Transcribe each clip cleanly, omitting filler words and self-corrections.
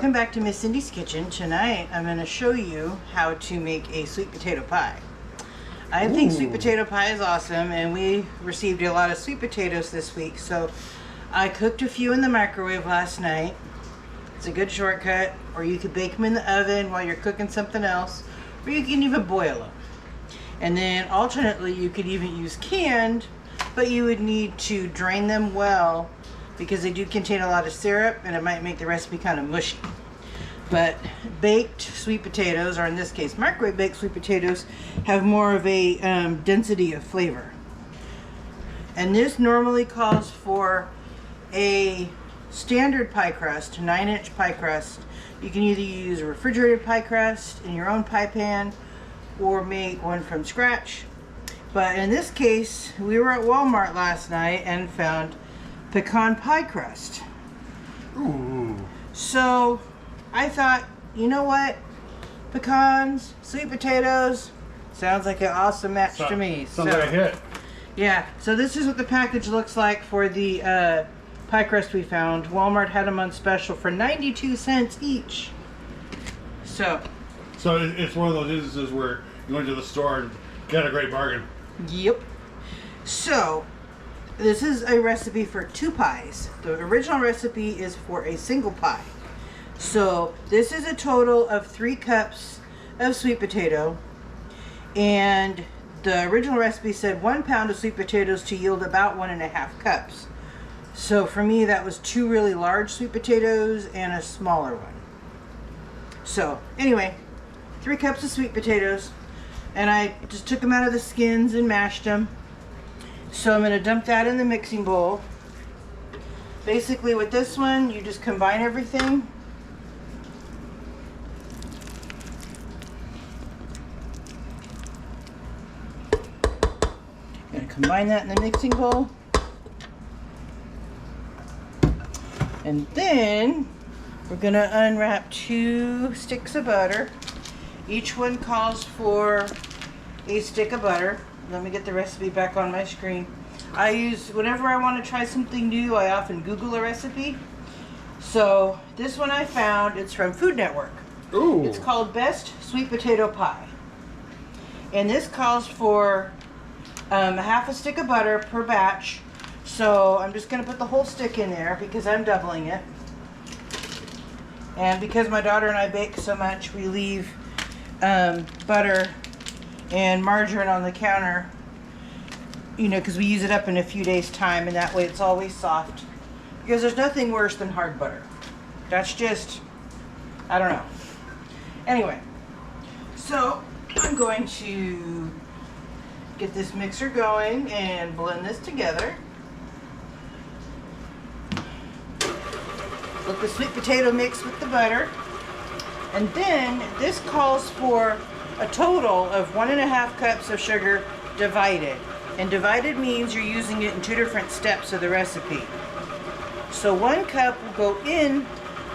Welcome back to Miss Cindy's Kitchen. Tonight I'm going to show you how to make a sweet potato pie. I think sweet potato pie is awesome, and we received a lot of sweet potatoes this week, so I cooked a few in the microwave last night. It's a good shortcut, or you could bake them in the oven while you're cooking something else, or you can even boil them. And then alternately you could even use canned, but you would need to drain them well because they do contain a lot of syrup and it might make the recipe kind of mushy. But baked sweet potatoes, or in this case microwave baked sweet potatoes, have more of a density of flavor. And this normally calls for a standard pie crust, 9-inch pie crust. You can either use a refrigerated pie crust in your own pie pan or make one from scratch. But in this case, we were at Walmart last night and found pecan pie crust. Ooh. So I thought, you know what? Pecans, sweet potatoes, sounds like an awesome match to me. Sounds like a hit. Yeah, so this is what the package looks like for the pie crust we found. Walmart had them on special for 92 cents each. So it's one of those instances where you went to the store and got a great bargain. Yep. So this is a recipe for 2 pies. The original recipe is for a single pie. So this is a total of 3 cups of sweet potato, and the original recipe said 1 pound of sweet potatoes to yield about 1.5 cups. So for me that was 2 really large sweet potatoes and a smaller one. So anyway, 3 cups of sweet potatoes, and I just took them out of the skins and mashed them. So I'm going to dump that in the mixing bowl. Basically with this one, you just combine everything. I'm going to combine that in the mixing bowl. And then we're going to unwrap 2 sticks of butter. Each one calls for a stick of butter. Let me get the recipe back on my screen. I use, whenever I want to try something new, I often Google a recipe. So this one I found, it's from Food Network. Ooh. It's called Best Sweet Potato Pie. And this calls for half a stick of butter per batch. So I'm just going to put the whole stick in there because I'm doubling it. And because my daughter and I bake so much, we leave butter and margarine on the counter, you know, because we use it up in a few days time, and that way it's always soft. Because there's nothing worse than hard butter. That's just, I don't know. Anyway, so I'm going to get this mixer going and blend this together. Let the sweet potato mix with the butter. And then this calls for a total of 1.5 cups of sugar divided. And divided means you're using it in 2 different steps of the recipe. So 1 cup will go in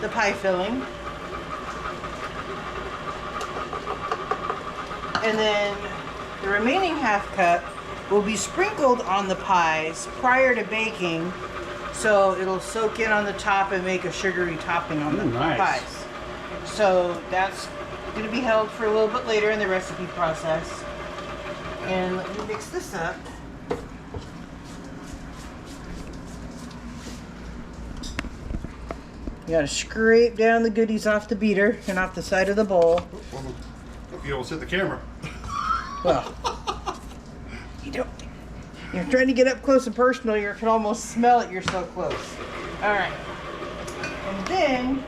the pie filling. And then the remaining ½ cup will be sprinkled on the pies prior to baking. So it'll soak in on the top and make a sugary topping on the pies. So that's going to be held for a little bit later in the recipe process. And let me mix this up. You got to scrape down the goodies off the beater and off the side of the bowl. You almost hit the camera. Well, you don't. You're trying to get up close and personal. You can almost smell it. You're so close. All right. And then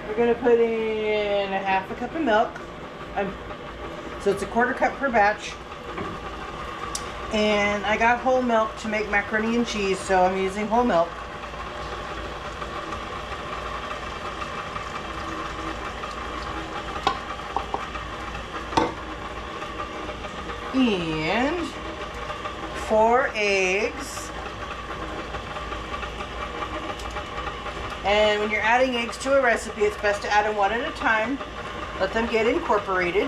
we're going to put in ½ cup of milk. So it's a ¼ cup per batch. And I got whole milk to make macaroni and cheese, so I'm using whole milk. And 4 eggs. And when you're adding eggs to a recipe, it's best to add them 1 at a time. Let them get incorporated,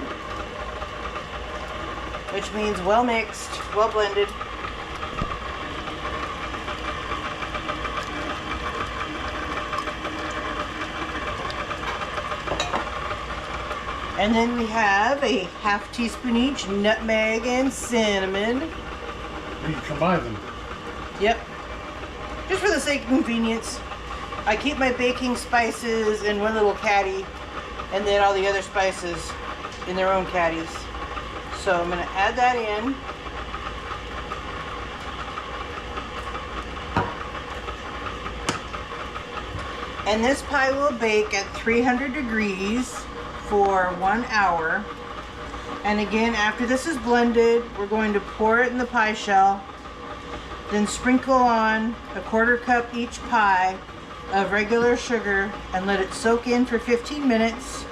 which means well mixed, well blended. And then we have a half teaspoon each nutmeg and cinnamon. You can combine them. Yep. Just for the sake of convenience. I keep my baking spices in one little caddy and then all the other spices in their own caddies. So I'm going to add that in. And this pie will bake at 300 degrees for 1 hour. And again, after this is blended, we're going to pour it in the pie shell. Then sprinkle on a 1/4 cup each pie of regular sugar and let it soak in for 15 minutes.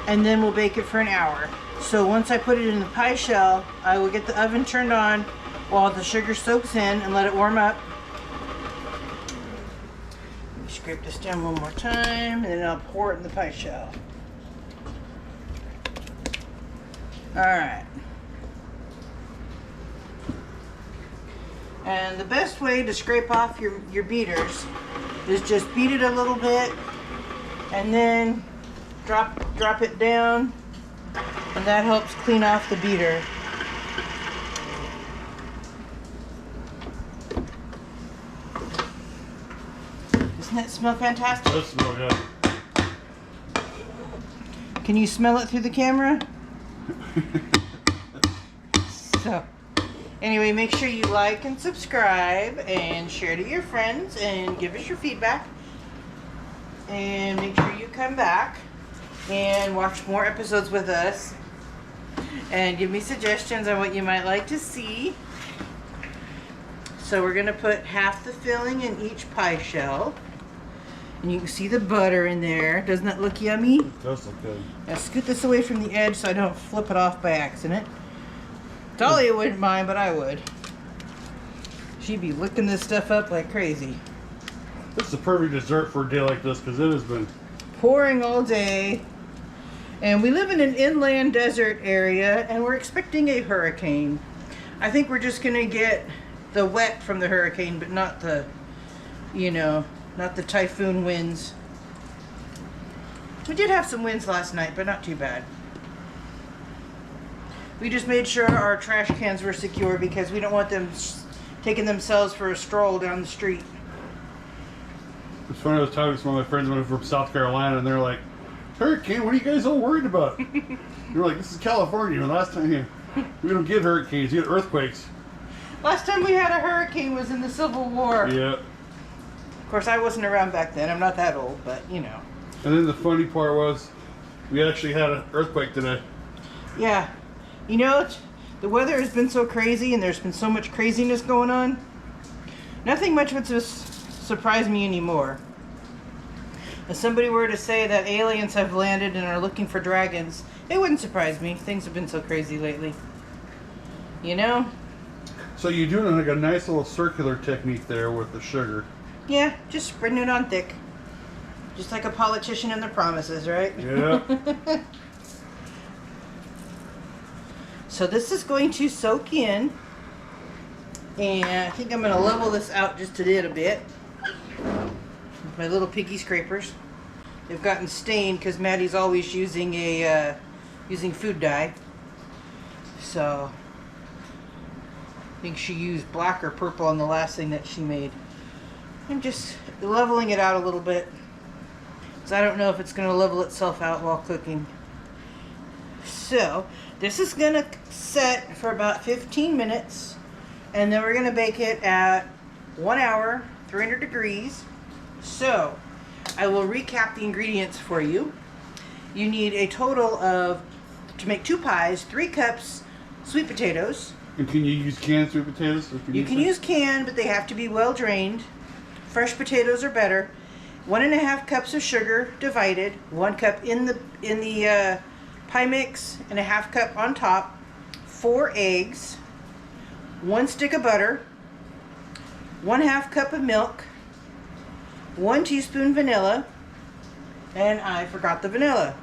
And then we'll bake it for an hour. So once I put it in the pie shell, I will get the oven turned on while the sugar soaks in and let it warm up. Scrape this down one more time, and then I'll pour it in the pie shell. Alright. And the best way to scrape off your beaters is just beat it a little bit, and then drop it down, and that helps clean off the beater. Doesn't that smell fantastic? It does smell good. Can you smell it through the camera? So, anyway, make sure you like and subscribe and share to your friends and give us your feedback. And make sure you come back and watch more episodes with us. And give me suggestions on what you might like to see. So we're going to put half the filling in each pie shell. And you can see the butter in there. Doesn't that look yummy? It does look good. Now scoot this away from the edge so I don't flip it off by accident. Dahlia wouldn't mind, but I would. She'd be licking this stuff up like crazy. This is the perfect dessert for a day like this because it has been Pouring all day. And we live in an inland desert area and we're expecting a hurricane. I think we're just going to get the wet from the hurricane, but not the, not the typhoon winds. We did have some winds last night, but not too bad. We just made sure our trash cans were secure because we don't want them taking themselves for a stroll down the street. It's funny, I was talking to some of my friends when from South Carolina, and they're like, hurricane, what are you guys all worried about? You're like, this is California, and last time we don't get hurricanes, we get earthquakes. Last time we had a hurricane was in the Civil War. Yeah. Of course, I wasn't around back then. I'm not that old, but And then the funny part was, we actually had an earthquake today. Yeah. The weather has been so crazy and there's been so much craziness going on. Nothing much would surprise me anymore. If somebody were to say that aliens have landed and are looking for dragons, it wouldn't surprise me. Things have been so crazy lately. So you're doing like a nice little circular technique there with the sugar. Yeah, just spreading it on thick. Just like a politician and their promises, right? Yeah. So this is going to soak in. And I think I'm going to level this out just a little bit. With my little piggy scrapers. They've gotten stained because Maddie's always using using food dye. So I think she used black or purple on the last thing that she made. I'm just leveling it out a little bit. So I don't know if it's going to level itself out while cooking. So this is going to set for about 15 minutes. And then we're going to bake it at 1 hour, 300 degrees. So I will recap the ingredients for you. You need a total of, to make 2 pies, 3 cups sweet potatoes. And can you use canned sweet potatoes? You can use canned, but they have to be well drained. Fresh potatoes are better. 1.5 cups of sugar divided. 1 cup in the pie mix and 1/2 cup on top. 4 eggs. 1 stick of butter. 1/2 cup of milk. 1 teaspoon vanilla. And I forgot the vanilla.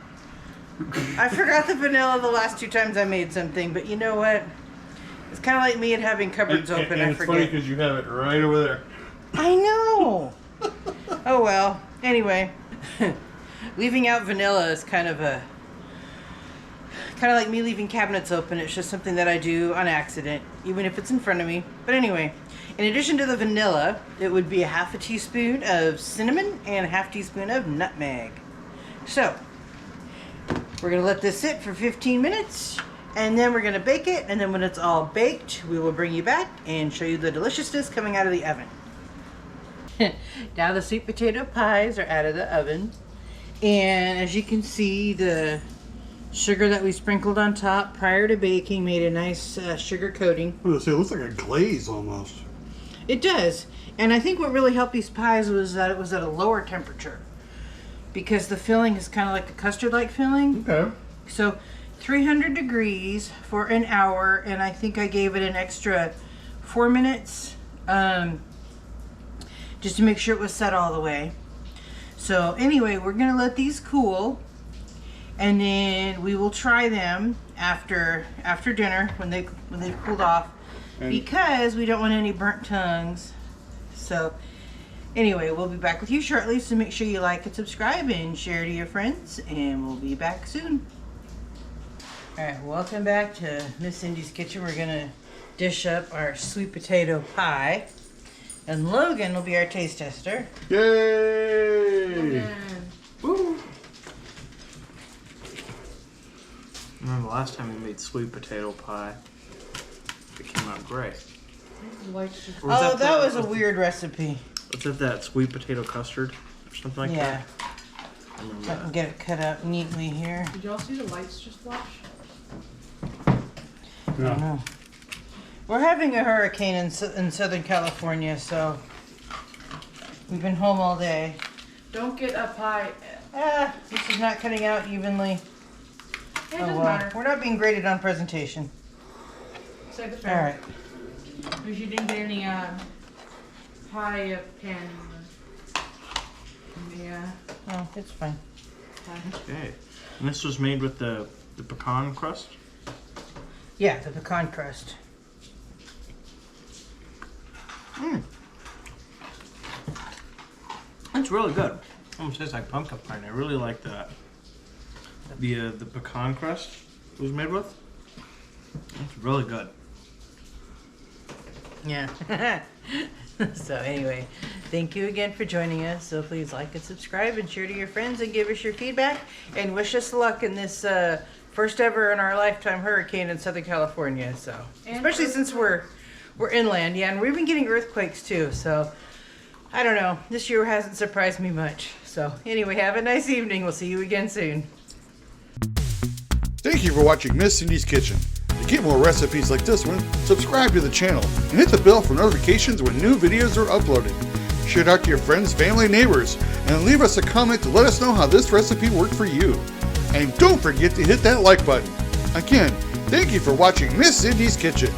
I forgot the vanilla the last 2 times I made something, but you know what? It's kind of like me and having cupboards open. And I it's forget. funny because you have it right over there. I know. Oh well. Anyway, leaving out vanilla is kind of a kind of like me leaving cabinets open. It's just something that I do on accident, even if it's in front of me. But anyway, in addition to the vanilla, it would be a half a teaspoon of cinnamon and a half teaspoon of nutmeg. So, we're going to let this sit for 15 minutes, and then we're going to bake it, and then when it's all baked, we will bring you back and show you the deliciousness coming out of the oven. Now the sweet potato pies are out of the oven, and as you can see, the sugar that we sprinkled on top prior to baking made a nice sugar coating. I was gonna say, it looks like a glaze almost. It does, and I think what really helped these pies was that it was at a lower temperature, because the filling is kind of like a custard-like filling. Okay. So 300 degrees for an hour, and I think I gave it an extra 4 minutes just to make sure it was set all the way. So anyway, we're gonna let these cool, and then we will try them after dinner when they've cooled off, because we don't want any burnt tongues. So anyway, we'll be back with you shortly, so make sure you like and subscribe and share to your friends, and we'll be back soon. Alright, welcome back to Miss Cindy's Kitchen. We're gonna dish up our sweet potato pie, and Logan will be our taste tester. Yay! Woo! Remember last time we made sweet potato pie? It came out great. Or Oh, that was a weird recipe. Was that sweet potato custard or something like Yeah. that? I remember I can that. get it cut out neatly here. Did y'all see the lights just flash? Yeah. We're having a hurricane in Southern California, so we've been home all day. Don't get up high. This is not cutting out evenly. It Oh doesn't well, matter. we're not being graded on presentation. Save the All fair. right. Because you didn't get any high pan. Yeah. Oh, it's fine. Okay. And this was made with the pecan crust? Yeah, the pecan crust. It's really good. Almost tastes like pumpkin pie. And I really like that. The pecan crust it was made with. It's really good. Yeah. So anyway, thank you again for joining us. So please like and subscribe and share to your friends and give us your feedback and wish us luck in this first ever in our lifetime hurricane in Southern California. So And especially since we're inland, yeah, and we've been getting earthquakes too. So I don't know. This year hasn't surprised me much. So anyway, have a nice evening. We'll see you again soon. Thank you for watching Miss Cindy's Kitchen. To get more recipes like this one, subscribe to the channel and hit the bell for notifications when new videos are uploaded. Share it out to your friends, family, neighbors, and leave us a comment to let us know how this recipe worked for you. And don't forget to hit that like button. Again, thank you for watching Miss Cindy's Kitchen.